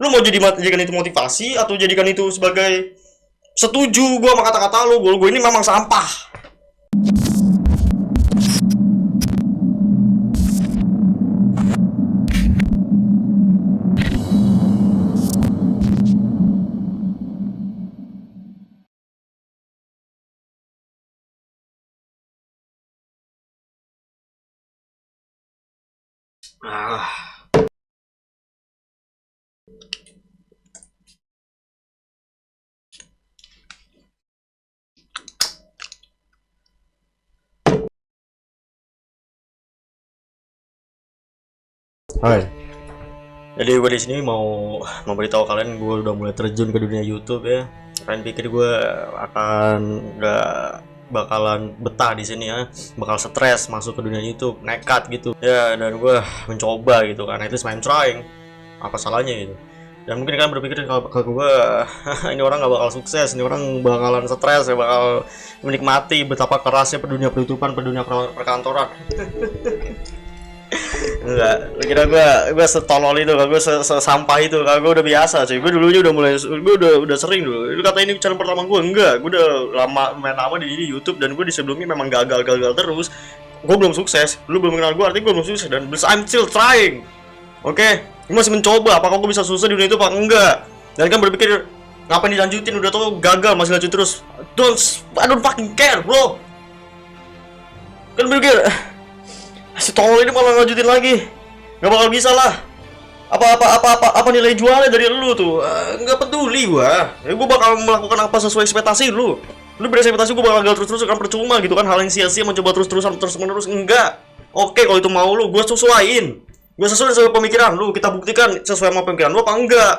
Lu mau jadikan itu motivasi atau jadikan itu sebagai setuju gua sama kata-kata lu, gua ini memang sampah. Ah. Hai. Jadi gue di sini mau memberitahu kalian gue udah mulai terjun ke dunia YouTube ya. Kalian pikir gue akan nggak bakalan betah di sini ya, bakal stres masuk ke dunia YouTube, nekat gitu ya, dan gue mencoba gitu kan, itu I'm trying, apa salahnya gitu. Dan mungkin kalian berpikir kalau gue ini orang nggak bakal sukses, ini orang bakalan stres ya, bakal menikmati betapa kerasnya dunia penutupan, dunia perkantoran. Enggak, lu kira gue setolol itu, gue sesampah itu, gue udah biasa cuy. Gue dulunya udah mulai, gue udah sering dulu. Lu kata ini channel pertama gue, enggak, gue udah main lama di YouTube, dan gue di sebelumnya memang gagal terus. Gue belum sukses, lu belum kenal gue, artinya gue belum sukses, dan I'm still trying. Oke, gue masih mencoba, apakah gue bisa sukses di dunia itu apa enggak. Dan kan berpikir, ngapain dilanjutin, udah tau gagal masih lanjut terus. I don't fucking care bro. Kan berpikir, si tolol ini malah lanjutin lagi, nggak bakal bisa lah. Apa nilai jualnya dari lu tuh? Nggak peduli gua. Ya gua bakal melakukan apa sesuai ekspektasi lu. Lu berekspektasi gua bakal gagal terus kan, percuma gitu kan, hal yang sia-sia mencoba terus menerus. Enggak. Oke, kalau itu mau lu, gua sesuaiin. Gua sesuai pemikiran lu, kita buktikan sesuai sama pemikiran lu apa enggak.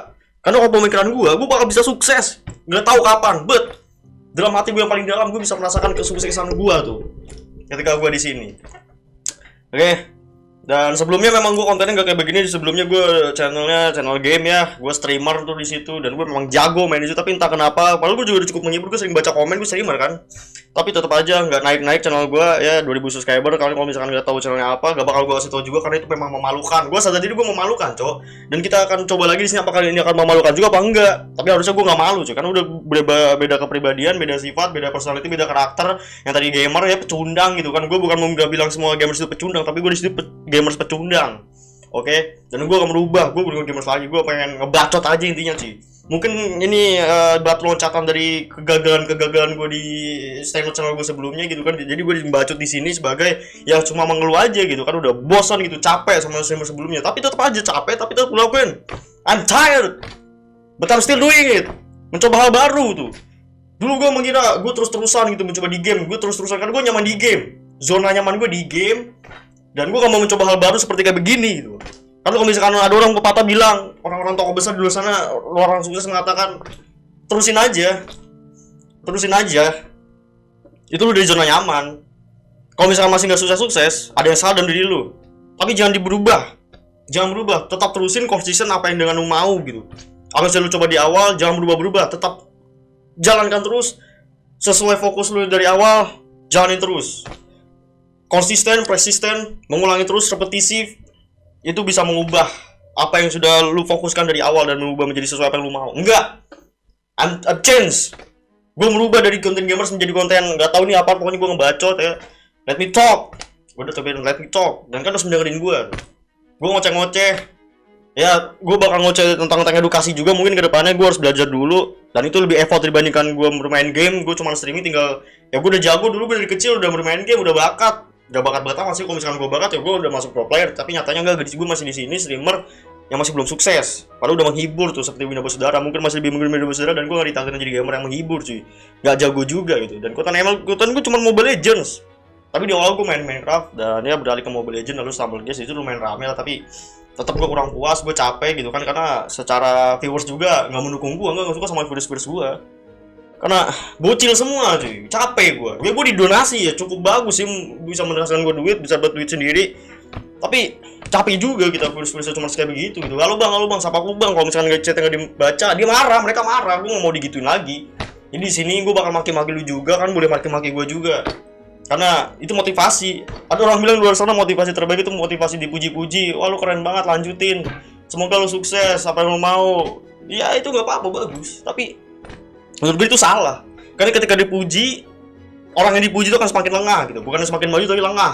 Karena kalau pemikiran gua bakal bisa sukses. Nggak tahu kapan, but dalam hati gua yang paling dalam, gua bisa merasakan kesuksesan gua tuh ketika gua di sini. Oke, dan sebelumnya memang gue kontennya nggak kayak begini. Sebelumnya gue channel game ya, gue streamer tuh di situ, dan gue memang jago main di situ. Tapi entah kenapa, padahal gue juga udah cukup menghibur, gue sering baca komen, gue streamer kan. Tapi tetap aja nggak naik channel gue ya, 2000 subscriber. Kalian kalau misalkan nggak tahu channelnya apa, gak bakal gue kasih tahu juga karena itu memang memalukan. Gue sadar diri gue memalukan, cok. Dan kita akan coba lagi di sini apakah ini akan memalukan juga apa enggak. Tapi harusnya gue nggak malu, cok, karena udah beda kepribadian, beda sifat, beda personality, beda karakter. Yang tadi gamer ya pecundang gitu kan. Gue bukan mau bilang semua gamers itu pecundang, tapi gue di situ gamers pecundang. Oke, dan gue akan merubah, gue bukan gamers lagi, gue pengen ngebacot aja intinya sih. Mungkin ini batu loncatan dari kegagalan gue di channel gue sebelumnya gitu kan. Jadi gue membacot di sini sebagai ya cuma mengeluh aja gitu kan, udah bosan gitu, capek sama streamer sebelumnya. Tapi tetap aja capek, tapi tetap lakuin. I'm tired, but I'm still doing it. Mencoba hal baru tuh. Dulu gue mengira gue terus-terusan gitu mencoba di game, gue terus-terusan karena gue nyaman di game. Zona nyaman gue di game. Dan gue gak mau mencoba hal baru seperti kayak begini gitu. Karena kalau misalkan ada orang pepatah bilang, orang-orang tokoh besar di luar sana, orang sukses mengatakan, terusin aja. Itu lu dari zona nyaman. Kalau misalkan masih gak sukses, ada yang salah dalam diri lu. Tapi jangan berubah, tetap terusin konsisten apa yang dengan lu mau gitu. Apa yang lu coba di awal, jangan berubah, tetap jalankan terus sesuai fokus lu dari awal, jalanin terus. Konsisten, persisten, mengulangi terus, repetitif, itu bisa mengubah apa yang sudah lu fokuskan dari awal dan mengubah menjadi sesuai apa yang lu mau. Enggak, I'm change. Gue merubah dari konten gamers menjadi konten nggak tahu nih apa, pokoknya gue ngebacot ya. Let me talk. Gue udah cobain let me talk, dan kan harus mendengarin gue. Gue ngoceh-ngoceh. Ya, gue bakal ngoceh tentang edukasi juga. Mungkin kedepannya gue harus belajar dulu, dan itu lebih effort dibandingkan gue bermain game. Gue cuma streaming, tinggal ya gue udah jago dulu, gue dari kecil udah bermain game, udah bakat. Udah bakat masih, kalau misalkan gue bakat ya gue udah masuk pro player. Tapi nyatanya enggak, gue masih di sini streamer yang masih belum sukses. Padahal udah menghibur tuh seperti Bina Bersaudara, mungkin masih lebih menghibur Bina Bersaudara, dan gue gak ditakdirin jadi gamer yang menghibur cuy. Gak jago juga gitu. Dan konten gue cuma Mobile Legends. Tapi di awal gue main Minecraft, dan ya beralih ke Mobile Legends, lalu Stumble Guys, itu lumayan rame lah. Tapi tetap gue kurang puas, gue capek gitu kan, karena secara viewers juga nggak mendukung gue, nggak suka sama viewers gue. Karena bocil semua cuy, capek gue. Ya gue didonasi ya cukup bagus sih, bisa menghasilkan gue duit, bisa buat duit sendiri. Tapi capek juga kita virus-virusnya cuma kayak begitu gitu. Halo bang, sapa aku bang. Kalau misalkan chat nggak dibaca, dia marah, mereka marah. Gue nggak mau digituin lagi. Jadi di sini gue bakal maki-maki lu juga kan, boleh maki-maki gue juga. Karena itu motivasi. Ada orang bilang di luar sana motivasi terbaik itu motivasi dipuji-puji. Wah lu keren banget, lanjutin. semoga lu sukses apa yang lu mau. Ya itu nggak apa-apa, bagus. Tapi menurut gue itu salah. Karena ketika dipuji, orang yang dipuji itu akan semakin lengah gitu, bukan semakin maju tapi lengah.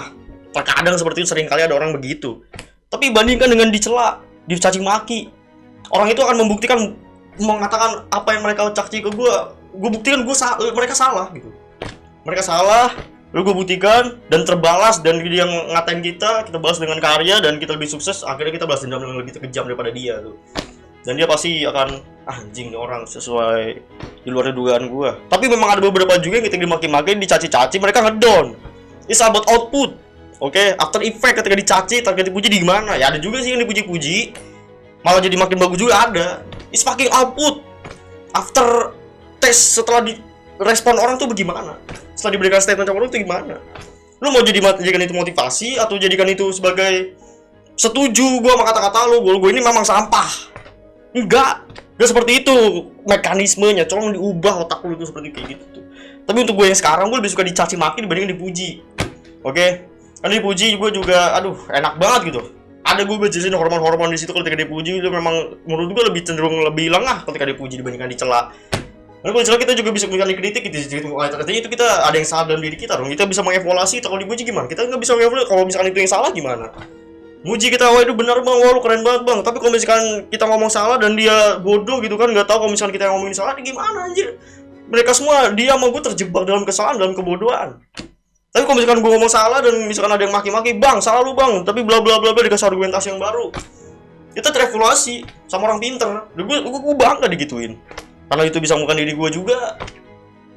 Terkadang seperti itu, sering kali ada orang begitu. Tapi bandingkan dengan dicela, dicaci maki, orang itu akan membuktikan, mengatakan apa yang mereka caci ke gue buktikan mereka salah gitu. Mereka salah, lalu gue buktikan dan terbalas, dan dia yang ngatain kita balas dengan karya dan kita lebih sukses. Akhirnya kita balas dendam yang lebih kejam daripada dia tuh. Dan dia pasti akan anjing nih orang, sesuai di luar dugaan gue. Tapi memang ada beberapa juga yang ketika dimaki-maki, dicaci-caci, mereka ngedown. It's about output. Oke, after effect ketika dicaci, ketika dipuji di gimana? Ya ada juga sih yang dipuji-puji malah jadi makin bagus juga ada. It's fucking output. After test, setelah direspon orang tuh bagaimana? Setelah diberikan statement sama orang tuh gimana? Lu mau jadikan itu motivasi atau jadikan itu sebagai setuju gue sama kata-kata lu, gue ini memang sampah? Enggak seperti itu mekanismenya. Tolong diubah otak lu itu seperti kayak gitu tuh. Tapi untuk gue yang sekarang, gue lebih suka dicaci maki dibandingin dipuji. Oke? Karena dipuji gue juga, aduh enak banget gitu. Ada gue berjelasin hormon-hormon di situ. Ketika dipuji itu memang menurut gue lebih cenderung lebih lengah ketika dipuji dibandingkan dicela. Karena kalau dicela kita juga bisa memberikan kritik gitu. Artinya itu kita ada yang salah dalam diri kita dong. Kita bisa mengevaluasi. Kalau dipuji gimana? Kita nggak bisa mengevaluasi. Kalau misalkan itu yang salah gimana? Muji kita, wah itu benar bang, wah lu keren banget bang. Tapi kalau misalkan kita ngomong salah dan dia bodoh gitu kan, nggak tahu kalau misalkan kita yang ngomongin salah, gimana anjir? Mereka semua, dia sama gue terjebak dalam kesalahan, dalam kebodohan. Tapi kalau misalkan gue ngomong salah dan misalkan ada yang maki-maki, bang salah lu bang, tapi bla bla bla bla, dikasih argumentasi yang baru, kita terevaluasi sama orang pinter. Gue bangga digituin, karena itu bisa mengungkapkan diri gue juga.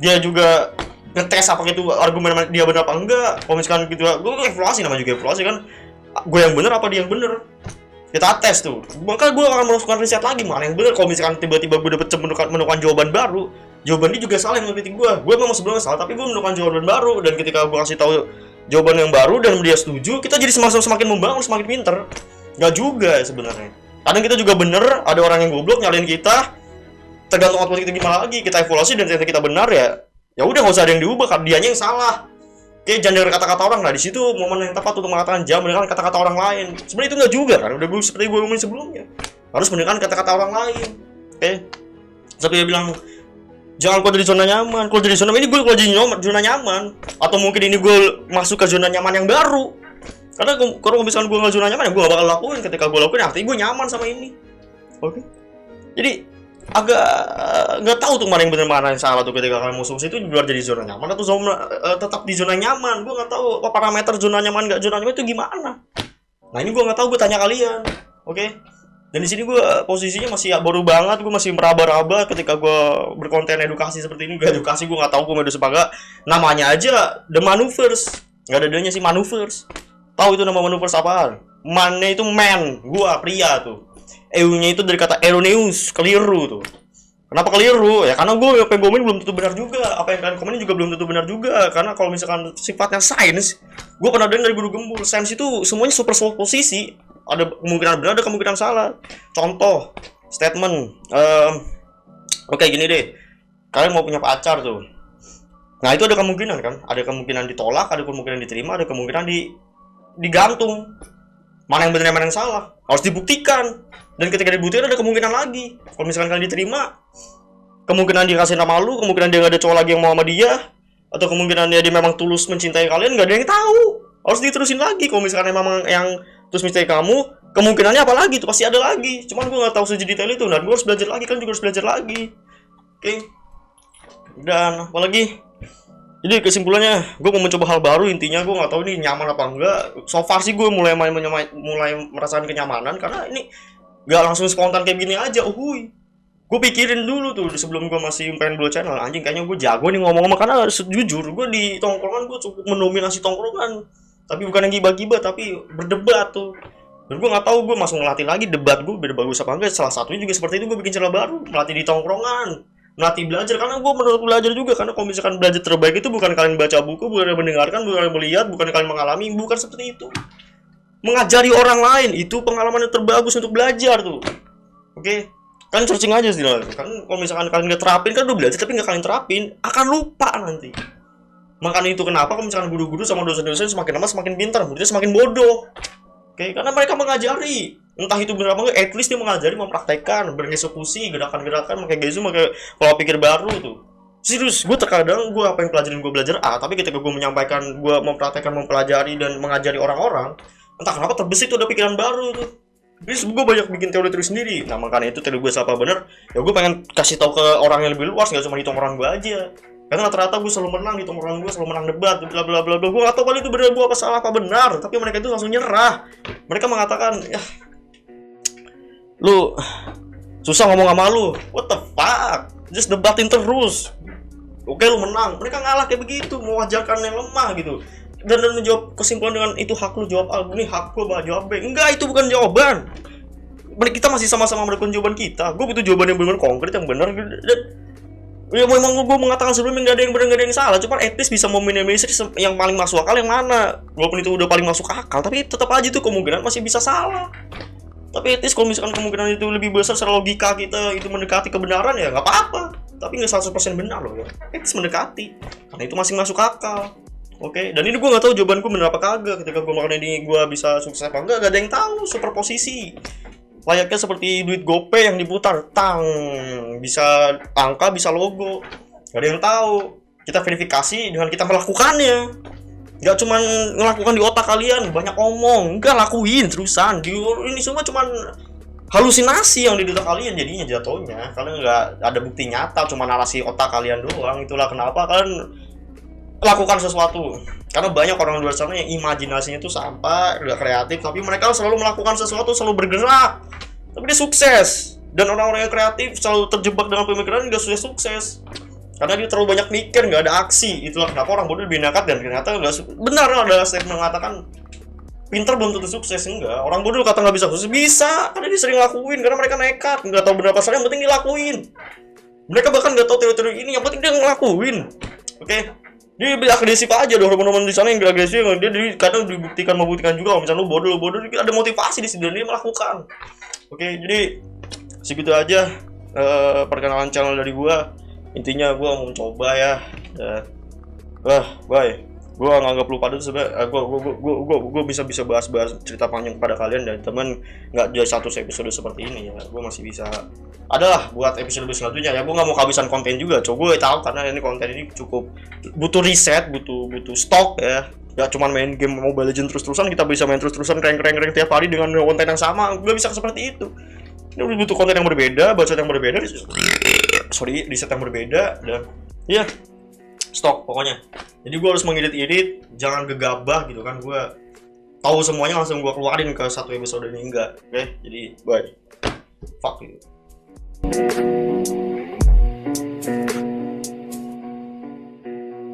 Dia juga ngetes apa itu argumen dia benar apa enggak. Kalau misalkan gitu, gue evaluasi, namanya juga evaluasi kan. Gue yang bener apa dia yang bener, kita tes tuh. Maka gue akan melakukan riset lagi mana yang bener. Kalau misalkan tiba-tiba gue dapet menemukan jawaban baru, jawaban dia juga salah yang kritik gue memang sebelumnya salah, tapi gue menemukan jawaban baru. Dan ketika gue kasih tahu jawaban yang baru dan dia setuju, kita jadi semakin membangun, semakin pinter. Gak juga sebenarnya. Kadang kita juga bener, ada orang yang goblok nyalain kita. Tergantung output kita gimana lagi, kita evaluasi dan ternyata kita benar ya udah nggak usah ada yang diubah, dianya yang salah. Oke, jangan dengar kata-kata orang. Nah, di situ momen yang tepat untuk mengatakan jangan mendengar kata-kata orang lain. Sebenarnya itu nggak juga kan? Udah seperti gue ngomongin sebelumnya. Harus mendengar kata-kata orang lain. Oke. Tapi dia bilang jangan keluar dari zona nyaman. Kalau jadi zona ini gue keluar dari zona nyaman. Atau mungkin ini gue masuk ke zona nyaman yang baru. Karena kalau misalkan gue nggak zona nyaman, ya gue nggak bakal lakuin. Ketika gue lakuin, artinya gue nyaman sama ini. Oke. Jadi agak nggak tahu tuh mana yang benar mana yang salah tuh ketika kalian mau sukses itu di luar jadi zona nyaman atau tetap di zona nyaman. Gue nggak tahu apa parameter zona nyaman nggak zona nyaman itu gimana. Nah ini gue nggak tahu, gue tanya kalian. Oke. Dan di sini gue posisinya masih baru banget, gue masih meraba-raba ketika gue berkonten edukasi seperti ini. Gue edukasi, gue nggak tahu gue medus apa. Namanya aja The Maneuvers, nggak ada D-nya sih, Maneuvers. Tahu itu nama maneuvers apaan? Man-nya itu man, gue pria tuh. EU-nya itu dari kata erroneous, keliru tuh. Kenapa keliru? Ya karena gue apa yang gue ngomongin belum tentu benar juga. Apa yang kalian komenin juga belum tentu benar juga. Karena kalau misalkan sifatnya sains, gue pernah dengar dari guru gembul, sains itu semuanya superposisi. Ada kemungkinan benar, ada kemungkinan salah. Contoh, statement. Oke, gini deh. Kalian mau punya pacar tuh. Nah itu ada kemungkinan kan? Ada kemungkinan ditolak, ada kemungkinan diterima, ada kemungkinan digantung. Mana yang benar, mana yang salah, harus dibuktikan. Dan ketika dibuktikan ada kemungkinan lagi. Kalau misalkan kalian diterima, kemungkinan dia kasih nama lu, kemungkinan dia gak ada cowok lagi yang mau sama dia, atau kemungkinan dia memang tulus mencintai kalian, gak ada yang tahu. Harus diterusin lagi. Kalau misalkan memang yang tulus mencintai kamu, kemungkinannya apa lagi? Itu pasti ada lagi. Cuman gue gak tahu sedetail itu. Dan gue harus belajar lagi, kan juga harus belajar lagi. Oke. Dan apalagi, jadi kesimpulannya, gue mau mencoba hal baru. Intinya gue nggak tahu ini nyaman apa enggak. So far sih gue mulai merasakan kenyamanan karena ini nggak langsung spontan kayak gini aja. Gue pikirin dulu tuh sebelum gue masih pengen buat channel. Anjing kayaknya gue jago nih ngomong-ngomong, karena jujur gue di tongkrongan gue cukup mendominasi tongkrongan. Tapi bukan yang gibah-gibah, tapi berdebat tuh. Dan gue nggak tahu gue masuk ngelatih lagi debat gue beda bagus apa enggak. Salah satunya juga seperti itu, gue bikin channel baru melatih di tongkrongan. Melatih belajar, karena gue menurut belajar juga. Karena kalau misalkan belajar terbaik itu bukan kalian baca buku, bukan kalian mendengarkan, bukan kalian melihat, bukan kalian mengalami, bukan seperti itu. Mengajari orang lain, itu pengalaman yang terbagus untuk belajar tuh. Oke? Kalian searching aja sih. Kan kalau misalkan kalian gak terapin, kan udah belajar tapi gak kalian terapin, akan lupa nanti. Makanya itu kenapa kalau misalkan guru-guru sama dosen-dosen semakin lama semakin pintar, muridnya semakin bodoh. Oke? Karena mereka mengajari. Entah itu benar apa enggak, at least dia mengajari, mempraktekkan, bereksekusi gerakan-gerakan, pakai gezu, pakai pola pikir baru tuh. Serius, gue terkadang gue apa yang pelajarin gue belajar A, tapi ketika gue menyampaikan, gue mempraktekkan, mempelajari dan mengajari orang-orang, entah kenapa terbesit tuh ada pikiran baru tuh. Jadi gue banyak bikin teori-teori sendiri. Nah makanya itu teori gue siapa bener, ya gue pengen kasih tahu ke orang yang lebih luas, nggak cuma di tongkrongan gue aja. Karena rata-rata gue selalu menang di tongkrongan gue, selalu menang debat, bla bla bla bla. Gue nggak tahu kali itu benar gue apa salah apa benar, tapi mereka itu langsung nyerah. Mereka mengatakan, ya lu susah ngomong sama lu, what the fuck, just debatin terus. Oke lu menang, mereka ngalah kayak begitu, mewajarkan yang lemah gitu. Dan menjawab kesimpulan dengan itu hak lu jawab A, ini hak lu jawab B. Enggak, itu bukan jawaban. Kita masih sama-sama melakukan jawaban kita. Gue butuh jawaban yang benar konkret, yang benar. Dan ya memang gue mengatakan sebelumnya nggak ada yang benar, nggak ada yang salah. Cuma etis bisa meminimalisir yang paling masuk akal yang mana. Walaupun itu udah paling masuk akal, tapi tetap aja tuh kemungkinan masih bisa salah. Tapi etis kalau misalkan kemungkinan itu lebih besar secara logika kita itu mendekati kebenaran, ya nggak apa-apa. Tapi nggak 100% benar loh ya. Etis mendekati, karena itu masih masuk akal. Oke, dan ini gue nggak tahu jawabanku benar apa kagak. Ketika gue makan ini gue bisa sukses apa enggak, gak ada yang tahu. Superposisi layaknya seperti duit GoPay yang diputar, tang, bisa angka, bisa logo, gak ada yang tahu. Kita verifikasi dengan kita melakukannya. Gak cuma ngelakukan di otak kalian, banyak omong, enggak, lakuin terusan. Ini semua cuma halusinasi yang di otak kalian jadinya jatuhnya. Kalian nggak ada bukti nyata, cuma narasi otak kalian doang. Itulah kenapa kalian lakukan sesuatu. Karena banyak orang di luar sana yang imajinasinya itu sampah, gak kreatif, tapi mereka selalu melakukan sesuatu, selalu bergerak, tapi dia sukses. Dan orang-orang yang kreatif selalu terjebak dengan pemikiran gak sukses. Karena dia terlalu banyak mikir, gak ada aksi. Itulah kenapa orang bodoh lebih nekat dan ternyata benar ada statement mengatakan pintar belum tentu sukses. Enggak, orang bodoh kata gak bisa sukses, bisa, karena dia sering lakuin, karena mereka nekat, gak tahu beberapa salah, yang penting dilakuin. Mereka bahkan gak tahu teori-teori ini, yang penting dia ngelakuin. Oke? Dia lebih agresif aja, ada teman-teman di sana yang agresif, dia kadang membuktikan juga kalau misalnya lu bodoh, ada motivasi di sini dan dia melakukan. Oke, jadi segitu aja perkenalan channel dari gua. Intinya gua mau coba ya. Bye. Gua nganggap lu pada tuh sebenarnya gua bisa bahas cerita panjang kepada kalian, dan teman nggak jadi satu episode seperti ini ya. Gua masih bisa adalah buat episode selanjutnya ya. Gue nggak mau kehabisan konten juga, coba gue tahu karena ini konten ini cukup butuh riset, butuh stok ya. Gak cuma main game Mobile Legends terus-terusan, kita bisa main terus-terusan rank tiap hari dengan konten yang sama. Gue bisa seperti itu. Ini butuh konten yang berbeda, bacot yang berbeda, riset yang berbeda, dan ya stok pokoknya. Jadi gue harus mengedit, jangan gegabah gitu kan. Gue tahu semuanya langsung gue keluarin ke satu episode ini, enggak. Oke, jadi bye. Fuck you.